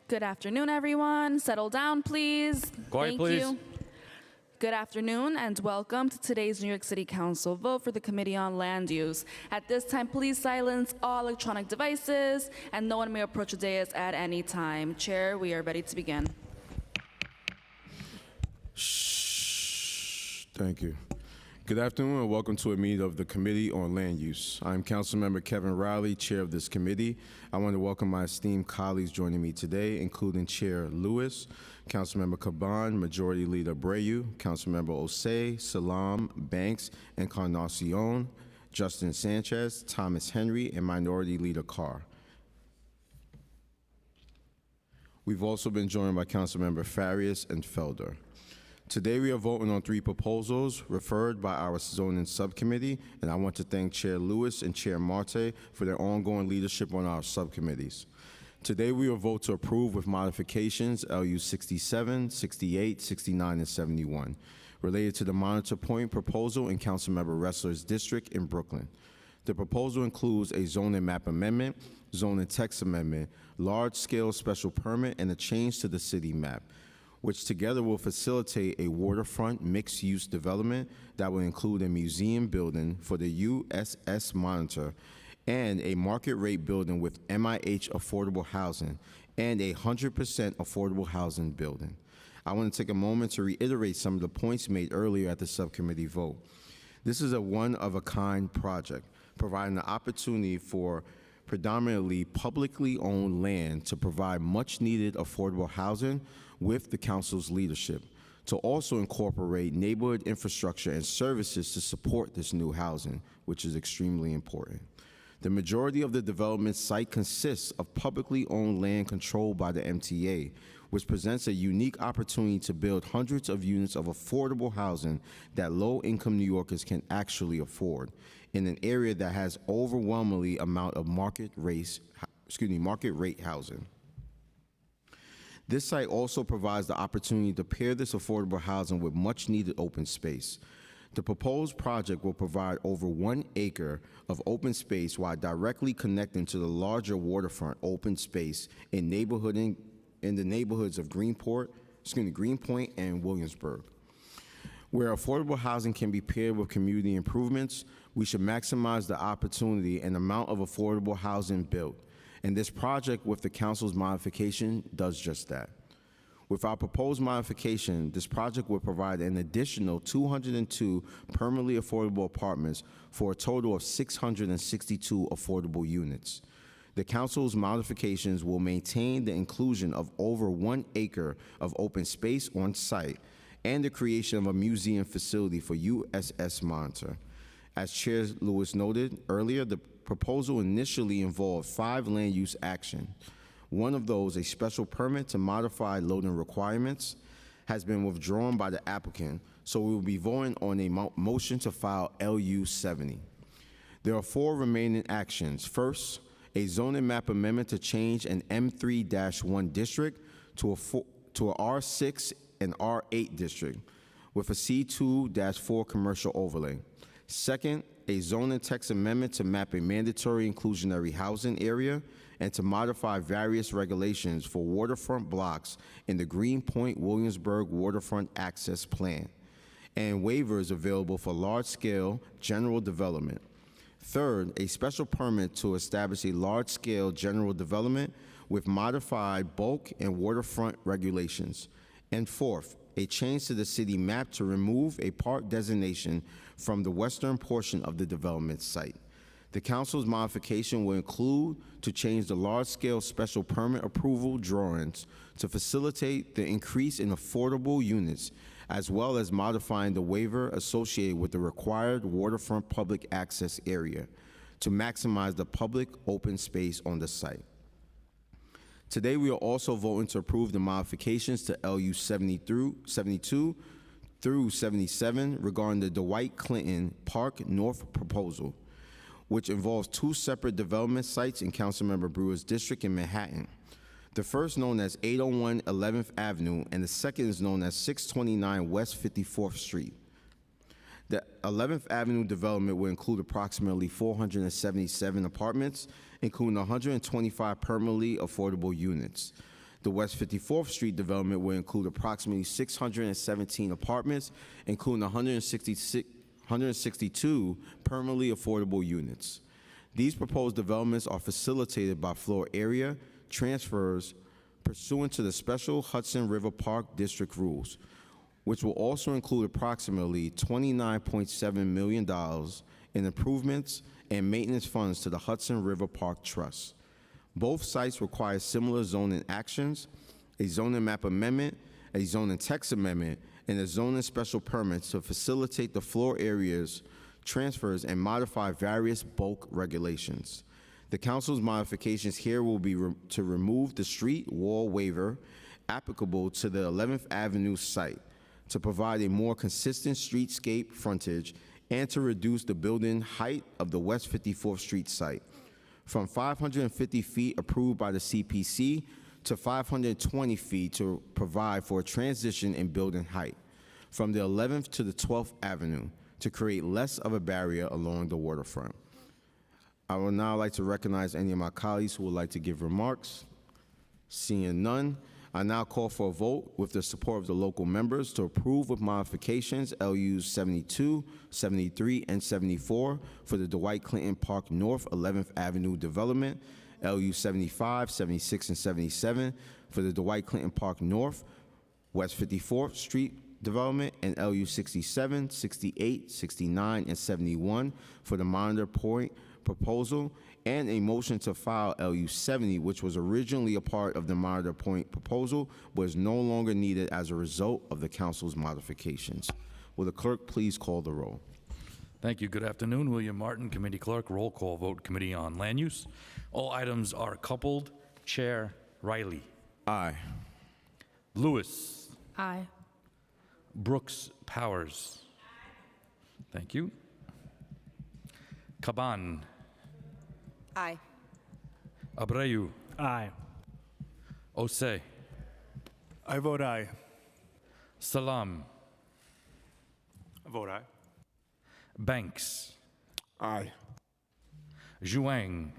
Good afternoon, everyone. Settle down, please. Quiet, Thank please. you. Good afternoon and welcome to today's New York City Council vote for the Committee on Land Use. At this time, please silence all electronic devices and no one may approach the dais at any time. Chair, we are ready to begin. Shh. Thank you. Good afternoon and welcome to a meeting of the Committee on Land Use. I'm Councilmember Kevin Riley, Chair of this committee. I want to welcome my esteemed colleagues joining me today, including Chair Lewis, Councilmember Caban, Majority Leader Breyu, Councilmember Osei, Salam, Banks, Encarnacion, Justin Sanchez, Thomas Henry, and Minority Leader Carr. We've also been joined by Councilmember Farias and Felder. Today we are voting on 3 proposals referred by our zoning subcommittee, and I want to thank Chair Lewis and Chair Marte for their ongoing leadership on our subcommittees. Today we will vote to approve with modifications LU 67, 68, 69, and 71, related to the Monitor Point proposal in Councilmember Ressler's district in Brooklyn. The proposal includes a zoning map amendment, zoning text amendment, large-scale special permit, and a change to the city map, which together will facilitate a waterfront mixed-use development that will include a museum building for the USS Monitor and a market rate building with MIH affordable housing and a 100% affordable housing building. I want to take a moment to reiterate some of the points made earlier at the subcommittee vote. This is a one-of-a-kind project, providing the opportunity for predominantly publicly owned land to provide much needed affordable housing with the council's leadership, to also incorporate neighborhood infrastructure and services to support this new housing, which is extremely important. The majority of the development site consists of publicly owned land controlled by the MTA, which presents a unique opportunity to build hundreds of units of affordable housing that low-income New Yorkers can actually afford in an area that has overwhelmingly amount of market rate housing. This site also provides the opportunity to pair this affordable housing with much needed open space. The proposed project will provide over 1 acre of open space while directly connecting to the larger waterfront open space in the neighborhoods of Greenpoint and Williamsburg. Where affordable housing can be paired with community improvements, we should maximize the opportunity and amount of affordable housing built. And this project with the council's modification does just that. With our proposed modification, this project will provide an additional 202 permanently affordable apartments for a total of 662 affordable units. The council's modifications will maintain the inclusion of over 1 acre of open space on site and the creation of a museum facility for USS Monitor. As Chair Lewis noted earlier, the proposal initially involved 5 land use actions. One of those, a special permit to modify loading requirements, has been withdrawn by the applicant, so we will be voting on a motion to file LU 70. There are 4 remaining actions. First, a zoning map amendment to change an M3-1 district to a R6 and R8 district with a C2-4 commercial overlay. Second, a zoning text amendment to map a mandatory inclusionary housing area and to modify various regulations for waterfront blocks in the Greenpoint Williamsburg Waterfront Access Plan, and waivers available for large-scale general development. Third, a special permit to establish a large-scale general development with modified bulk and waterfront regulations. And fourth, a change to the city map to remove a park designation from the western portion of the development site. The council's modification will include to change the large-scale special permit approval drawings to facilitate the increase in affordable units, as well as modifying the waiver associated with the required waterfront public access area to maximize the public open space on the site. Today, we are also voting to approve the modifications to LU 72 through 77 regarding the Dwight Clinton Park North proposal, which involves 2 separate development sites in Councilmember Brewer's district in Manhattan. The first known as 801 11th Avenue and the second is known as 629 West 54th Street. The 11th Avenue development will include approximately 477 apartments, including 125 permanently affordable units. The West 54th Street development will include approximately 617 apartments, including 162 permanently affordable units. These proposed developments are facilitated by floor area transfers pursuant to the special Hudson River Park District rules, which will also include approximately $29.7 million in improvements and maintenance funds to the Hudson River Park Trust. Both sites require similar zoning actions, a zoning map amendment, a zoning text amendment, and a zoning special permit to facilitate the floor areas transfers and modify various bulk regulations. The council's modifications here will be to remove the street wall waiver applicable to the 11th Avenue site, to provide a more consistent streetscape frontage, and to reduce the building height of the West 54th Street site from 550 feet approved by the CPC to 520 feet to provide for a transition in building height from the 11th to the 12th Avenue to create less of a barrier along the waterfront. I would now like to recognize any of my colleagues who would like to give remarks. Seeing none, I now call for a vote with the support of the local members to approve with modifications LUs 72, 73, and 74 for the Dwight Clinton Park North 11th Avenue development, LU 75, 76, and 77 for the Dwight Clinton Park North West 54th Street development, and LU 67, 68, 69, and 71 for the Monitor Point proposal, and a motion to file LU 70, which was originally a part of the Monitor Point proposal, but is no longer needed as a result of the council's modifications. Will the clerk please call the roll? Thank you. Good afternoon. William Martin, Committee Clerk. Roll call vote, Committee on Land Use. All items are coupled. Chair Riley. Aye. Lewis. Aye. Brooks Powers. Thank you. Caban. Aye. Abreu. Aye. Osei. I vote aye. Salam. I vote aye. Banks. Aye. Zhuang.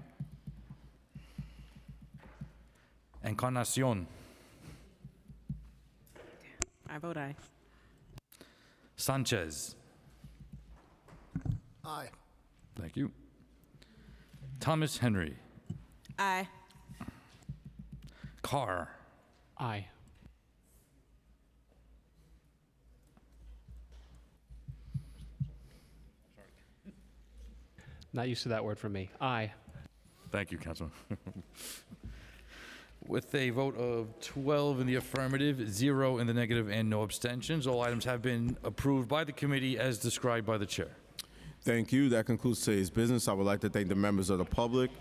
Encarnacion. I vote aye. Sanchez. Aye. Thank you. Thomas Henry. Aye. Carr. Aye. Not used to that word from me. Aye. Thank you, Councilman. With a vote of 12 in the affirmative, 0 in the negative, and no abstentions, all items have been approved by the committee as described by the chair. Thank you. That concludes today's business. I would like to thank the members of the public.